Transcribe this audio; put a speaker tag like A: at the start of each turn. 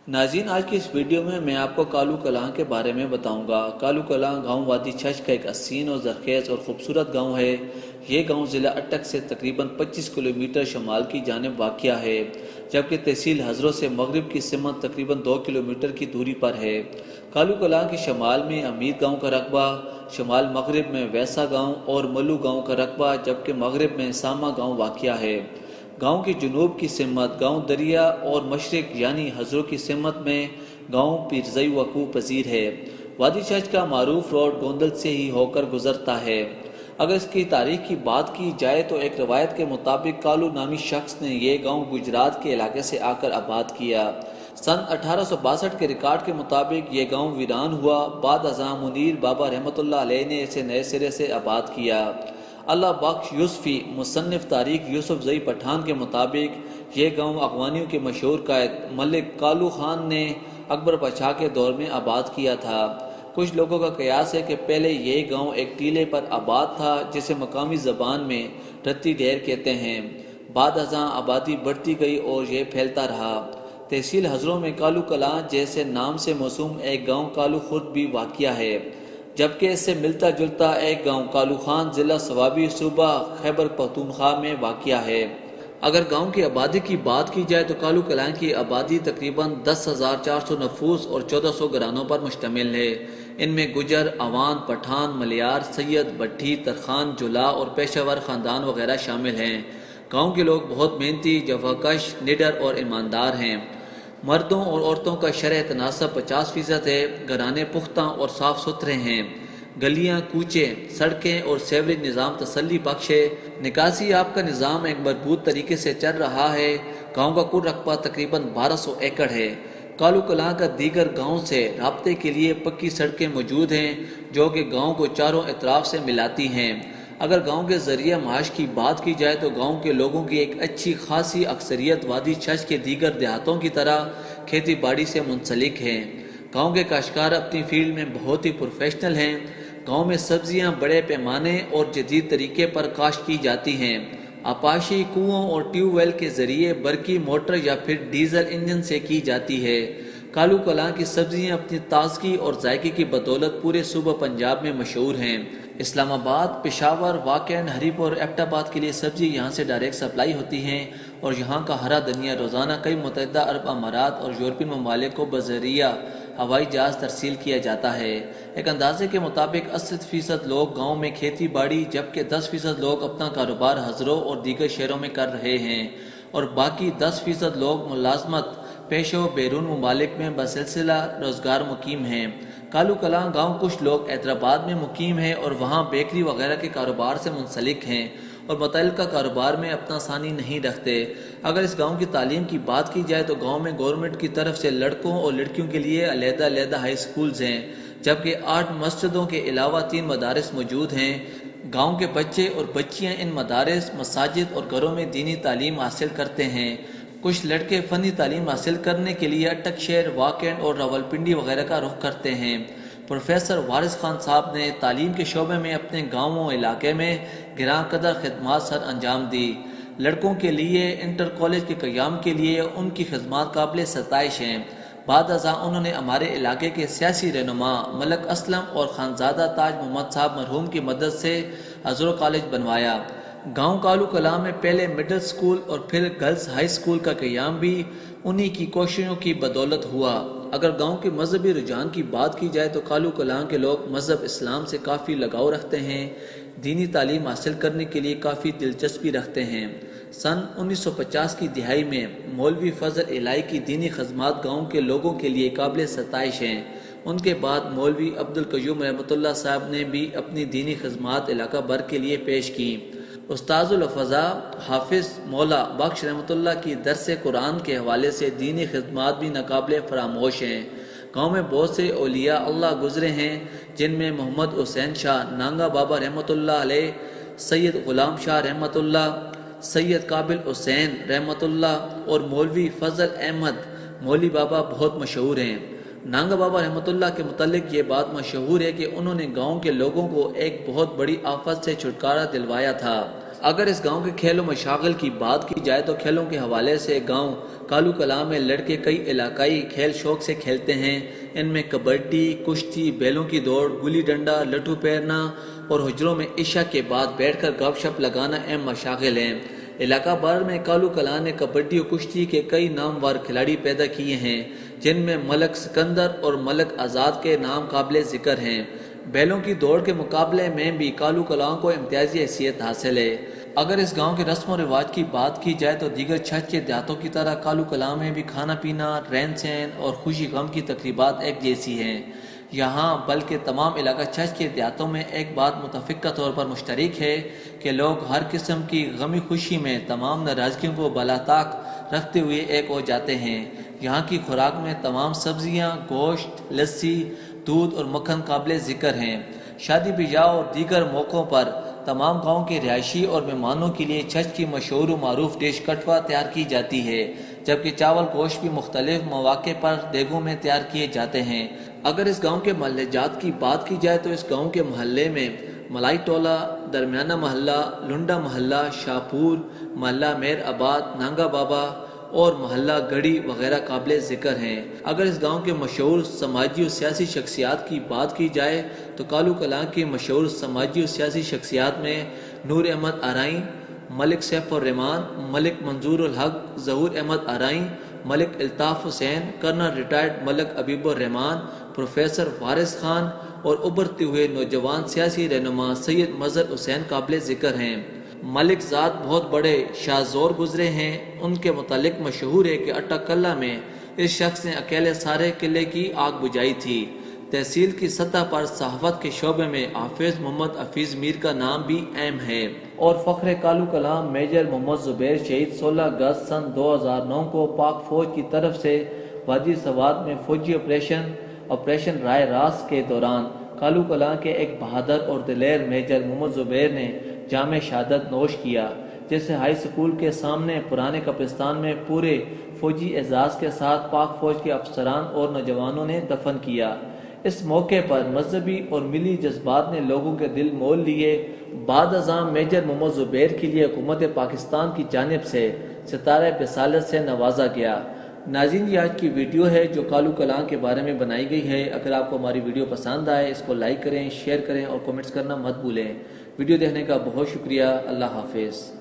A: नाज़रीन, आज की इस वीडियो में मैं आपको कालू कलां के बारे में बताऊंगा। कालू कलां गांव वादी छछ का एक हसीन और ज़रख़ेज़ और ख़ूबसूरत गांव है। ये गांव ज़िला अटक से तकरीबन 25 किलोमीटर शमाल की जानिब वाक़िया है, जबकि तहसील हज़रो से मगरिब की सिमत तकरीबन 2 किलोमीटर की दूरी पर है। कालू कलां के शमाल में अमीर गाँव का रकबा, शमाल मगरिब में वैसा गाँव और मल्लू गाँव का रकबा, जबकि मगरिब में सामा गाँव वाक़िया है। गांव की जुनूब की सिमत गांव दरिया और मशरिक यानी हजरों की सिमत में गांव पीरजई वकू पजीर है। वादी छछ का मारूफ रोड गोंदल से ही होकर गुजरता है। अगर इसकी तारीख की बात की जाए तो एक रवायत के मुताबिक कालू नामी शख्स ने यह गांव गुजरात के इलाके से आकर आबाद किया। सन 1862 के रिकॉर्ड के मुताबिक ये गांव वीरान हुआ। बाद अज़ां मुनीर बाबा रहमतुल्लाह अलैह ने इसे नए सिरे से आबाद किया। अल्लाह बख्श यूसुफी मुसन्निफ तारीख यूसुफ जई पठान के मुताबिक ये गांव अगवानियों के मशहूर कायद मलिक कालू खान ने अकबर पाशाह के दौर में आबाद किया था। कुछ लोगों का कयास है कि पहले ये गांव एक टीले पर आबाद था, जिसे मकामी ज़बान में रत्ती ढेर कहते हैं। बाद अज़ां आबादी बढ़ती गई और ये फैलता रहा। तहसील हज़रों में कालू कलां जैसे नाम से मौसूम एक गांव कालू खुर्द भी वाक़िया है, जबकि इससे मिलता जुलता एक गांव कालू खान ज़िला सवाबी सूबा खैबर पख्तूनख्वा में वाक़िया है। अगर गांव की आबादी की बात की जाए तो कालू कलां की आबादी तकरीबन 10,400 नफूस और 1400 घरानों पर मुश्तमिल है। इनमें गुजर, अवान, पठान, मलियार, सैयद, भट्टी, तरखान, जुला और पेशावर ख़ानदान वगैरह शामिल हैं। गाँव के लोग बहुत मेहनती, जवाकश, निडर और ईमानदार हैं। मर्दों और औरतों का शरह तनासब 50% है। घराने पुख्ता और साफ़ सुथरे हैं। गलियाँ, कूचे, सड़कें और सेवरेज निज़ाम तसल्ली बख्श है। निकासी आप का निज़ाम एक मजबूत तरीके से चल रहा है। गांव का कुल रकबा तकरीबन 1200 एकड़ है। कालू कलां का दीगर गांव से राब्ते के लिए पक्की सड़कें मौजूद हैं, जो कि गांव को चारों अतराफ से मिलाती हैं। अगर गांव के ज़रिया माश की बात की जाए तो गांव के लोगों की एक अच्छी खासी अक्सरियत वादी छछ के दीगर देहातों की तरह खेती बाड़ी से मुंसलिक है। गांव के काश्तकार अपनी फील्ड में बहुत ही प्रोफेशनल हैं। गांव में सब्जियां बड़े पैमाने और जदीद तरीके पर काश्त की जाती हैं। आपाशी कुओं और ट्यूबवेल के ज़रिए बरकी मोटर या फिर डीजल इंजन से की जाती है। कालू कलां की सब्जियां अपनी ताजगी और जायके की बदौलत पूरे सूबा पंजाब में मशहूर हैं। इस्लामाबाद, पेशावर, वाकैंड, हरीपुर, एबटाबाद के लिए सब्जी यहाँ से डायरेक्ट सप्लाई होती हैं और यहाँ का हरा धनिया रोज़ाना कई मुत्तहिदा अरब अमारात और यूरोपीय ममालिक को बज़रिया हवाई जहाज़ तरसील किया जाता है। एक अंदाजे के मुताबिक 80% लोग गाँव में खेती बाड़ी, जबकि 10% लोग अपना कारोबार हज़रों और दीगर शहरों में कर रहे हैं और बाकी 10% लोग मुलाजमत पेशों बैरून ममालिक में बसिलसिला रोज़गार मुकीम हैं। कालू कलां गाँव कुछ लोग हैदराबाद में मुकीम हैं और वहाँ बेकरी वगैरह के कारोबार से मुंसलिक हैं और मुतल्लिका कारोबार में अपना सानी नहीं रखते। अगर इस गांव की तालीम की बात की जाए तो गांव में गवर्नमेंट की तरफ से लड़कों और लड़कियों के लिए अलग-अलग हाई स्कूल्स हैं, जबकि 8 मस्जिदों के अलावा 3 मदारिस मौजूद हैं। गांव के बच्चे और बच्चियां इन मदारिस, मसाजिद और घरों में दीनी तालीम हासिल करते हैं। कुछ लड़के फ़नी तालीम हासिल करने के लिए अटक शहर, वाकैंड और रावलपिंडी वगैरह का रुख करते हैं। प्रोफेसर वारिस खान साहब ने तालीम के शोबे में अपने गाँव और इलाके में गिरां कदर खिदमात सर अंजाम दी। लड़कों के लिए इंटर कॉलेज के क़याम के लिए उनकी खिदमात काबिल सताइश हैं। बाद अज़ां उन्होंने हमारे इलाके के सियासी रहनुमा मलक असलम और खानजादा ताज मोहम्मद साहब मरहूम की मदद से हज़रो कॉलेज बनवाया। गांव कालू कलां में पहले मिडिल स्कूल और फिर गर्ल्स हाई स्कूल का क़याम भी उन्हीं की कोशिशों की बदौलत हुआ। अगर गांव के मजहबी रुझान की बात की जाए तो कालू कलां के लोग मज़हब इस्लाम से काफ़ी लगाव रखते हैं। दीनी तालीम हासिल करने के लिए काफ़ी दिलचस्पी रखते हैं। सन 1950 की दिहाई में मौलवी फजल इलाही की दीनी खदमात गाँव के लोगों के लिए काबिल सताइश हैं। उनके बाद मौलवी अब्दुल कयूम रहमतुल्लाह साहब ने भी अपनी दीनी खदमात इलाका भर के लिए पेश की। उस्ताजुल फ़ज़ा हाफिज़ मौला बख्श रहमतुल्लाह की दरस कुरान के हवाले से दीनी खिदमात भी नाकाबिल फरामोश हैं। गाँव में बहुत से औलिया अल्लाह गुजरे हैं, जिनमें मोहम्मद हुसैन शाह नांगा बाबा रहमतुल्लाह अलैह, सैयद गुलाम शाह रहमतुल्लाह, सैयद काबिल हुसैन रहमतुल्लाह और मौलवी फ़ज़ल अहमद मौली बाबा बहुत मशहूर हैं। नांगा बाबा रहमतुल्लाह के मुतालिक ये बात मशहूर है कि उन्होंने गांव के लोगों को एक बहुत बड़ी आफत से छुटकारा दिलवाया था। अगर इस गांव के खेल व मशागिल की बात की जाए तो खेलों के हवाले से गांव کالو کلاں میں لڑکے کئی علاقائی کھیل شوق سے کھیلتے ہیں۔ ان میں کبڈی، کشتی، بیلوں کی دوڑ، گلی ڈنڈا، لٹھو پھیرنا اور حجروں میں عشاء کے بعد بیٹھ کر گپ شپ لگانا اہم مشاغل ہیں۔ علاقہ بھر میں کالو کلاں نے کبڈی اور کشتی کے کئی نامور کھلاڑی پیدا کیے ہیں، جن میں ملک سکندر اور ملک آزاد کے نام قابل ذکر ہیں۔ بیلوں کی دوڑ کے مقابلے میں بھی کالو کلاں کو امتیازی حیثیت حاصل ہے۔ اگر اس گاؤں کے رسم و رواج کی بات کی جائے تو دیگر چھچ کے دیہاتوں کی طرح کالو کلاں میں بھی کھانا پینا، رہن سہن اور خوشی غم کی تقریبات ایک جیسی ہیں۔ یہاں بلکہ تمام علاقہ چھچ کے دیہاتوں میں ایک بات متفقہ طور پر مشترک ہے کہ لوگ ہر قسم کی غمی خوشی میں تمام ناراضگیوں کو بالا طاق رکھتے ہوئے ایک ہو جاتے ہیں۔ یہاں کی خوراک میں تمام سبزیاں، گوشت، لسی، دودھ اور مکھن قابل ذکر ہیں۔ شادی بیاہ اور دیگر موقعوں پر تمام گاؤں کے رہائشی اور مہمانوں کے لیے چھچ کی مشہور و معروف ڈش کٹوا تیار کی جاتی ہے، جبکہ چاول گوشت بھی مختلف مواقع پر دیگوں میں تیار کیے جاتے ہیں۔ اگر اس گاؤں کے محلے جات کی بات کی جائے تو اس گاؤں کے محلے میں ملائی ٹولہ، درمیانہ محلہ، لنڈا محلہ، شاہپور محلہ، میر آباد، نانگا بابا اور محلہ گڑی وغیرہ قابل ذکر ہیں۔ اگر اس گاؤں کے مشہور سماجی و سیاسی شخصیات کی بات کی جائے تو کالو کلاں کی مشہور سماجی و سیاسی شخصیات میں نور احمد آرائیں، ملک سیف الرحمان، ملک منظور الحق، ظہور احمد آرائیں، ملک الطاف حسین، کرنل ریٹائرڈ ملک حبیب الرحمان، پروفیسر وارث خان اور ابھرتے ہوئے نوجوان سیاسی رہنما سید مظہر حسین قابل ذکر ہیں۔ ملک ذات بہت بڑے شاہ زور گزرے ہیں۔ ان کے متعلق مشہور ہے کہ اٹا کلہ میں اس شخص نے اکیلے سارے قلعے کی آگ بجھائی تھی۔ تحصیل کی سطح پر صحافت کے شعبے میں حافظ محمد حفیظ میر کا نام بھی اہم ہے۔ اور فخر کالو کلاں میجر محمد زبیر شہید 16 اگست سن 2009 کو پاک فوج کی طرف سے وادی سوات میں فوجی آپریشن رائے راست کے دوران کالو کلاں کے ایک بہادر اور دلیر میجر محمد زبیر نے جام شہادت نوش کیا، جسے ہائی اسکول کے سامنے پرانے قبرستان میں پورے فوجی اعزاز کے ساتھ پاک فوج کے افسران اور نوجوانوں نے دفن کیا۔ اس موقع پر مذہبی اور ملی جذبات نے لوگوں کے دل مول لیے۔ بعد ازاں میجر محمد زبیر کے لیے حکومت پاکستان کی جانب سے ستارہ رسالت سے نوازا گیا۔ ناظرین، یہ آج کی ویڈیو ہے جو کالو کلاں کے بارے میں بنائی گئی ہے۔ اگر آپ کو ہماری ویڈیو پسند آئے اس کو لائک کریں، شیئر کریں اور کمنٹس کرنا مت بھولیں۔ ویڈیو دیکھنے کا بہت شکریہ۔ اللہ حافظ۔